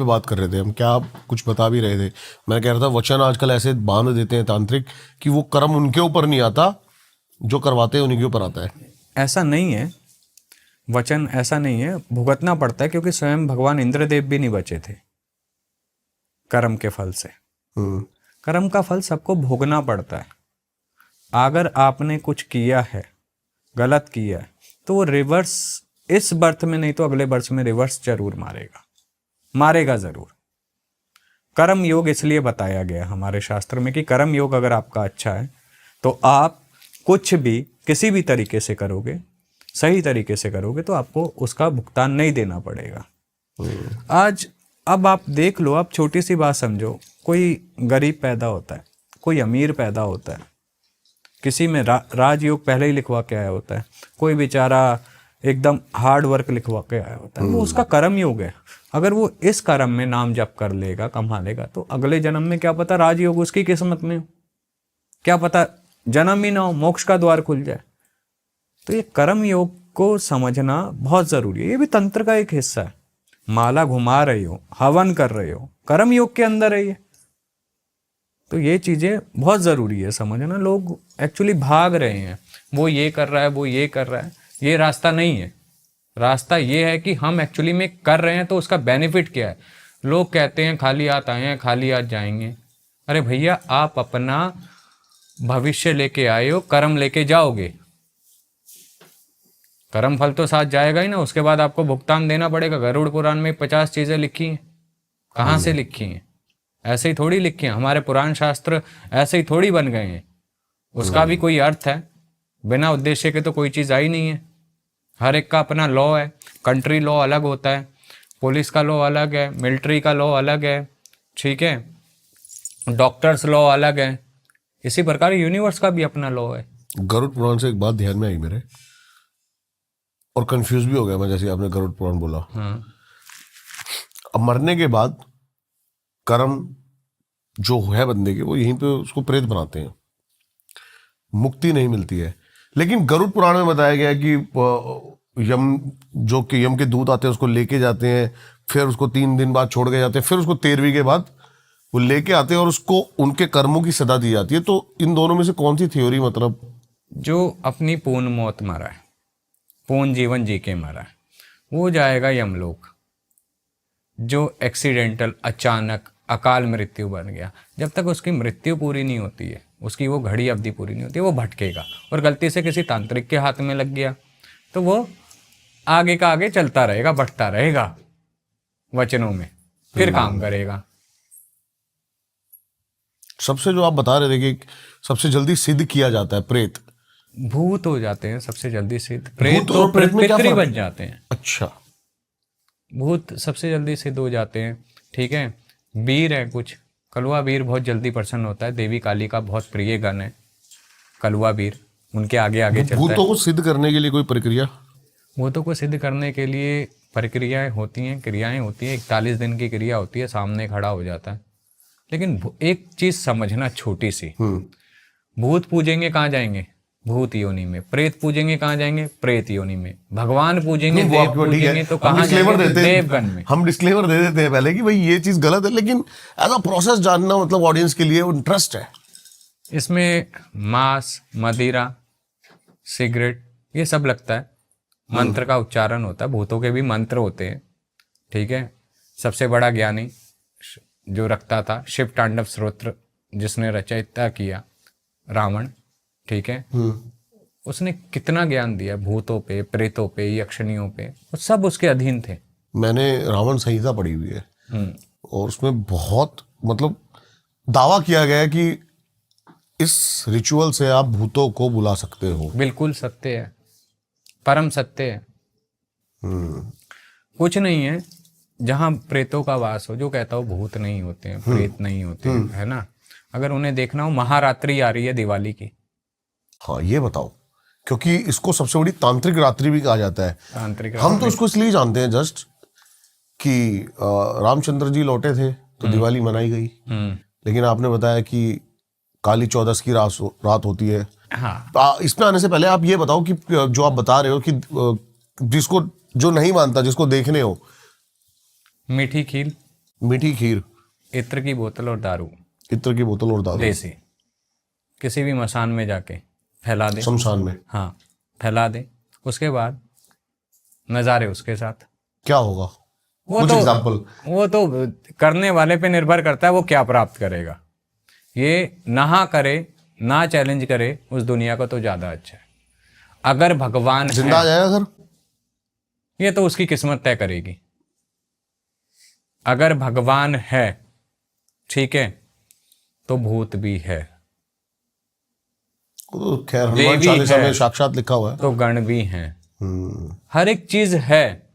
पे बात कर रहे थे हम, क्या आप कुछ बता भी रहे थे। मैं कह रहा था वचन आजकल ऐसे बांध देते हैं तांत्रिक कि वो कर्म उनके ऊपर नहीं आता, जो करवाते हैं उन्हीं के ऊपर आता है। ऐसा नहीं है, वचन ऐसा नहीं है, भुगतना पड़ता है, क्योंकि स्वयं भगवान इंद्रदेव भी नहीं बचे थे कर्म के फल से। कर्म का फल सबको भोगना पड़ता है। अगर आपने कुछ किया है, गलत किया है, तो वो रिवर्स, इस बर्थ में नहीं तो अगले बर्थ में रिवर्स जरूर मारेगा जरूर। कर्म योग इसलिए बताया गया हमारे शास्त्र में कि कर्म योग अगर आपका अच्छा है तो आप कुछ भी किसी भी तरीके से करोगे, सही तरीके से करोगे, तो आपको उसका भुगतान नहीं देना पड़ेगा। आज अब आप देख लो, आप छोटी सी बात समझो, कोई गरीब पैदा होता है, कोई अमीर पैदा होता है, किसी में राजयोग पहले ही लिखवा के आया होता है, कोई बेचारा एकदम हार्ड वर्क लिखवा के आया होता है, वो उसका कर्म योग है। अगर वो इस कर्म में नाम जप कर लेगा, कमा लेगा, तो अगले जन्म में क्या पता राजयोग उसकी किस्मत में हो, क्या पता जन्म ही ना हो, मोक्ष का द्वार खुल जाए। तो ये कर्म योग को समझना बहुत जरूरी है। ये भी तंत्र का एक हिस्सा है। माला घुमा रहे हो, हवन कर रहे हो, कर्म योग के अंदर है ये। तो ये चीजें बहुत जरूरी है समझना। लोग एक्चुअली भाग रहे हैं, वो ये कर रहा है, वो ये कर रहा है, ये रास्ता नहीं है। रास्ता ये है कि हम एक्चुअली में कर रहे हैं तो उसका बेनिफिट क्या है। लोग कहते हैं खाली हाथ आए हैं, खाली हाथ जाएंगे। अरे भैया, आप अपना भविष्य लेके आए हो, कर्म लेके जाओगे, कर्म फल तो साथ जाएगा ही ना। उसके बाद आपको भुगतान देना पड़ेगा। गरुड़ पुराण में 50 चीजें लिखी हैं, कहाँ से लिखी हैं? ऐसे ही थोड़ी लिखी हैं। हमारे पुराण शास्त्र ऐसे ही थोड़ी बन गए हैं। उसका भी कोई अर्थ है। बिना उद्देश्य के तो कोई चीज आई नहीं है। हर एक का अपना लॉ है। कंट्री लॉ अलग होता है, पुलिस का लॉ अलग है, मिलिट्री का लॉ अलग है, ठीक है, डॉक्टर्स लॉ अलग है। इसी प्रकार यूनिवर्स का भी अपना लॉ है। गरुड़ पुराण से एक बात ध्यान में आई मेरे, और कंफ्यूज भी हो गया मैं, जैसे आपने गरुड़ पुराण बोला। अब मरने के बाद कर्म जो है बंदे के, वो यहीं पे उसको प्रेत बनाते हैं, मुक्ति नहीं मिलती है। लेकिन गरुड़ पुराण में बताया गया कि यम के दूत आते हैं, उसको लेके जाते हैं, फिर उसको 3 दिन बाद छोड़ के जाते हैं, फिर उसको 13वीं के बाद वो लेके आते हैं और उसको उनके कर्मों की सजा दी जाती है। तो इन दोनों में से कौन सी थ्योरी, मतलब जो अपनी पूर्ण मौत मरा है, पूर्ण जीवन जी के मरा है, वो जाएगा यमलोक। जो एक्सीडेंटल, अचानक, अकाल मृत्यु बन गया, जब तक उसकी मृत्यु पूरी नहीं होती है, उसकी वो घड़ी अवधि पूरी नहीं होती है, वो भटकेगा। और गलती से किसी तांत्रिक के हाथ में लग गया तो वो आगे का आगे चलता रहेगा, बढ़ता रहेगा वचनों में, फिर काम करेगा। सबसे जो आप बता रहे थे कि सबसे जल्दी सिद्ध किया जाता है प्रेत, भूत हो जाते हैं सबसे जल्दी सिद्ध। प्रेत भूत तो और प्रेत में क्या पितरी फर्क बन है? जाते हैं। अच्छा, भूत सबसे जल्दी सिद्ध हो जाते हैं, ठीक है। वीर है कुछ, कलुआ वीर बहुत जल्दी प्रसन्न होता है। देवी काली का बहुत प्रिय गण है कलुआ वीर, उनके आगे आगे चलता है। भूतों को सिद्ध करने के लिए कोई प्रक्रिया? भूतों को सिद्ध करने के लिए प्रक्रियाएं होती हैं, क्रियाएं होती हैं। 41 दिन की क्रिया होती है, सामने खड़ा हो जाता है। लेकिन एक चीज समझना छोटी सी, भूत पूजेंगे कहाँ जाएंगे? भूत योनि में। प्रेत पूजेंगे कहाँ जाएंगे? प्रेत योनि में। भगवान पूजेंगे, देव पूजेंगे तो कहाँ जाएंगे? देवगण में। हम डिस्क्लेमर दे देते हैं पहले कि भाई ये चीज गलत है, लेकिन एज अ प्रोसेस जानना, मतलब ऑडियंस के लिए इंटरेस्ट है। इसमें मांस, मदिरा, सिगरेट, ये सब लगता है। मंत्र का उच्चारण होता है। भूतों के भी मंत्र होते हैं, ठीक है। सबसे बड़ा ज्ञानी जो रखता था, शिव तांडव स्तोत्र जिसने रचयिता किया, रावण, ठीक है, उसने कितना ज्ञान दिया भूतों पे, प्रेतों पे, यक्षिणियों पे, वो सब उसके अधीन थे। मैंने रावण संहिता पढ़ी हुई है, और उसमें बहुत, मतलब दावा किया गया है कि इस रिचुअल से आप भूतों को बुला सकते हो। बिल्कुल सत्य है, परम सत्य है। कुछ नहीं है जहां प्रेतों का वास हो। जो कहता हो भूत नहीं होते हैं, प्रेत नहीं होते हैं, है ना। अगर उन्हें देखना हो, महारात्रि आ रही है दिवाली की। हाँ, ये बताओ, क्योंकि इसको सबसे बड़ी तांत्रिक रात्रि भी कहा जाता है। तांत्रिक हम तो इसको इसलिए जानते हैं जस्ट कि रामचंद्र जी लौटे थे तो दिवाली मनाई गई। लेकिन आपने बताया कि काली चौदस की रात होती है। हाँ, इसमें आने से पहले आप ये बताओ कि जो आप बता रहे हो कि जिसको, जो नहीं मानता, जिसको देखने हो, मीठी खीर, मीठी खीर, इत्र की बोतल और दारू, इत्र की बोतल और दारू, देसी, किसी भी मसान में जाके फैला दे, शमशान में, हाँ फैला दे। उसके बाद नज़ारे उसके साथ, क्या होगा? वो कुछ तो एग्जाम्पल। वो तो करने वाले पे निर्भर करता है वो क्या प्राप्त करेगा। ये ना करे ना चैलेंज करे उस दुनिया का तो ज़्यादा अच्छा है। अगर भगवान जिंदा आ है जाएगा सर? ये तो उसकी किस्मत तय करेगी। अगर भगवान है, ठीक है, तो भूत भी है, तो खैर हनुमान देवी चालीसा है, में साक्षात लिखा हुआ है। तो गण भी हैं, हर एक चीज है।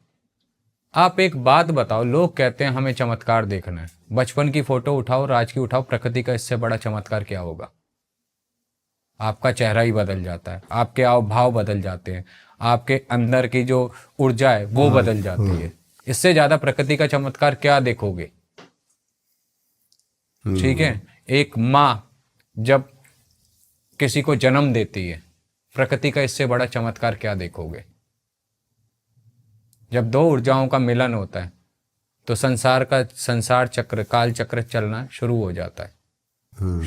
आप एक बात बताओ, लोग कहते हैं हमें चमत्कार देखना है। बचपन की फोटो उठाओ, आज की उठाओ, प्रकृति का इससे बड़ा चमत्कार क्या होगा? आपका चेहरा ही बदल जाता है, आपके हाव भाव बदल जाते हैं, आपके अंदर की जो ऊर्जा है वो बदल जाती है। इससे ज्यादा प्रकृति का चमत्कार क्या देखोगे? ठीक है, एक माँ जब किसी को जन्म देती है, प्रकृति का इससे बड़ा चमत्कार क्या देखोगे? जब दो ऊर्जाओं का मिलन होता है तो संसार चक्र, काल चक्र चलना शुरू हो जाता है,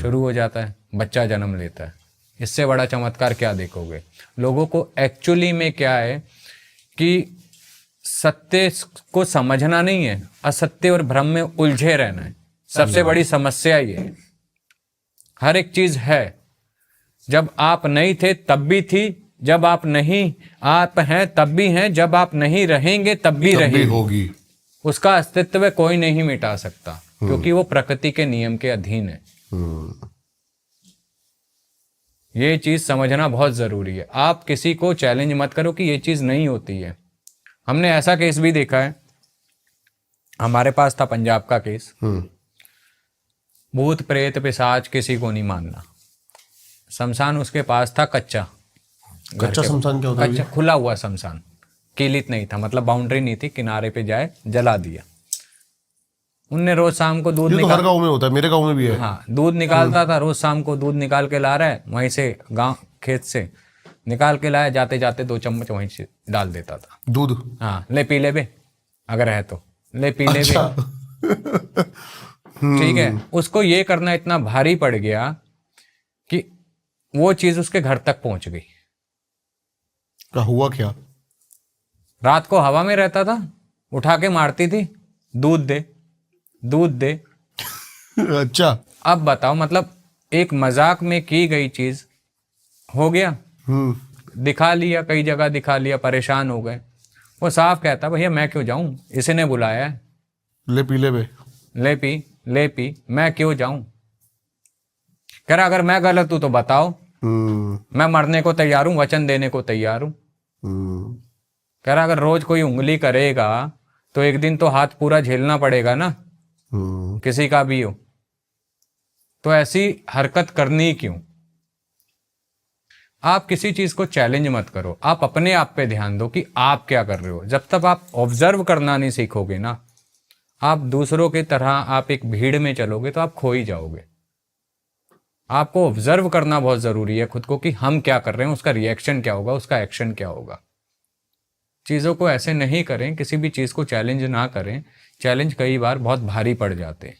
शुरू हो जाता है, बच्चा जन्म लेता है। इससे बड़ा चमत्कार क्या देखोगे? लोगों को एक्चुअली में क्या है कि सत्य को समझना नहीं है, असत्य और भ्रम में उलझे रहना है। सबसे बड़ी समस्या ये है। हर एक चीज है, जब आप नहीं थे तब भी थी, जब आप नहीं आप हैं तब भी हैं, जब आप नहीं रहेंगे तब भी रहेगी, होगी। उसका अस्तित्व कोई नहीं मिटा सकता, क्योंकि वो प्रकृति के नियम के अधीन है। ये चीज समझना बहुत जरूरी है। आप किसी को चैलेंज मत करो कि ये चीज नहीं होती है। हमने ऐसा केस भी देखा है, हमारे पास था पंजाब का केस। भूत प्रेत पिशाच किसी को नहीं मानना। शमशान उसके पास था कच्चा। कच्चा शमशान क्या होता है? कच्चा खुला हुआ शमशान, कीलित नहीं था, मतलब बाउंड्री नहीं थी, किनारे पे जाए जला दिया। उनने रोज शाम को दूध ये तो हर गांव में होता है, मेरे गांव में भी है। हाँ, दूध निकालता था, रोज शाम को दूध निकाल के ला रहा है वहीं से, गांव खेत से निकाल के लाया, जाते जाते 2 चम्मच वहीं से डाल देता था दूध। हाँ, ले पी ले बे, अगर है तो ले पी ले अच्छा। बे। ठीक है, उसको ये करना इतना भारी पड़ गया कि वो चीज उसके घर तक पहुंच गई। क्या हुआ? क्या रात को हवा में रहता था, उठा के मारती थी, दूध दे दूध दे। अच्छा। अब बताओ, मतलब एक मजाक में की गई चीज हो गया, दिखा लिया, कई जगह दिखा लिया, परेशान हो गए। वो साफ कहता, भैया मैं क्यों जाऊं, इसी ने बुलाया है, ले पी ले बे, ले पी, मैं क्यों जाऊं। कह रहा अगर मैं गलत हूं तो बताओ, मैं मरने को तैयार हूं, वचन देने को तैयार हूं। कह रहा अगर रोज कोई उंगली करेगा तो एक दिन तो हाथ पूरा झेलना पड़ेगा ना, किसी का भी हो, तो ऐसी हरकत करनी क्यों? आप किसी चीज को चैलेंज मत करो, आप अपने आप पे ध्यान दो कि आप क्या कर रहे हो। जब तक आप ऑब्जर्व करना नहीं सीखोगे ना, आप दूसरों की तरह आप एक भीड़ में चलोगे तो आप खो ही जाओगे। आपको ऑब्जर्व करना बहुत जरूरी है खुद को, कि हम क्या कर रहे हैं, उसका रिएक्शन क्या होगा, उसका एक्शन क्या होगा। चीज़ों को ऐसे नहीं करें, किसी भी चीज़ को चैलेंज ना करें। चैलेंज कई बार बहुत भारी पड़ जाते हैं,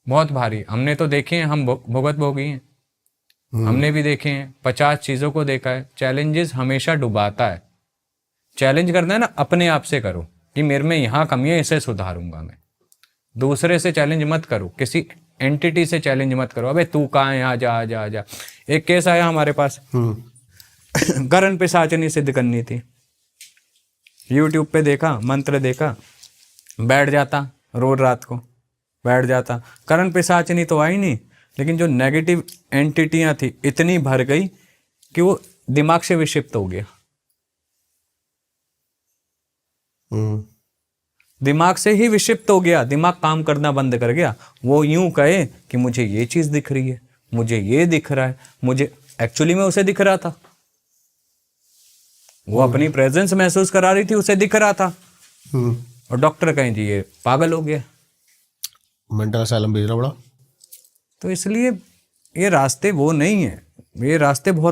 बहुत भारी। हमने तो देखे हैं, हम भुगत भोगी हैं, हमने भी देखे हैं, 50 चीज़ों को देखा है। चैलेंजेस हमेशा डुबाता है। चैलेंज करना है ना, अपने आप से करो कि मेरे में यहाँ कमी है, इसे सुधारूंगा मैं। दूसरे से चैलेंज मत करो, किसी एंटिटी से चैलेंज मत करो, अबे तू कहाँ है, आ जा आ जा आ जा। एक केस आया हमारे पास, करण पिशाचनी सिद्ध करनी थी, यूट्यूब पे देखा, मंत्र देखा, बैठ जाता, रोज रात को बैठ जाता। करण पिशाचनी तो आई नहीं, लेकिन जो नेगेटिव एंटिटियां थी इतनी भर गई कि वो दिमाग से विक्षिप्त हो गया। दिमाग से ही विक्षिप्त हो गया, दिमाग काम करना बंद कर गया। वो यूं कहे कि मुझे ये चीज दिख रही है, मुझे ये दिख रहा है, मुझे एक्चुअली में उसे दिख रहा था, वो अपनी प्रेजेंस महसूस करा रही थी, उसे दिख रहा था। और डॉक्टर कहें जी ये पागल हो गया, मेंटल असाइलम भेजना पड़ा। तो इसलिए ये रास्ते वो नहीं है, ये रास्ते बहुत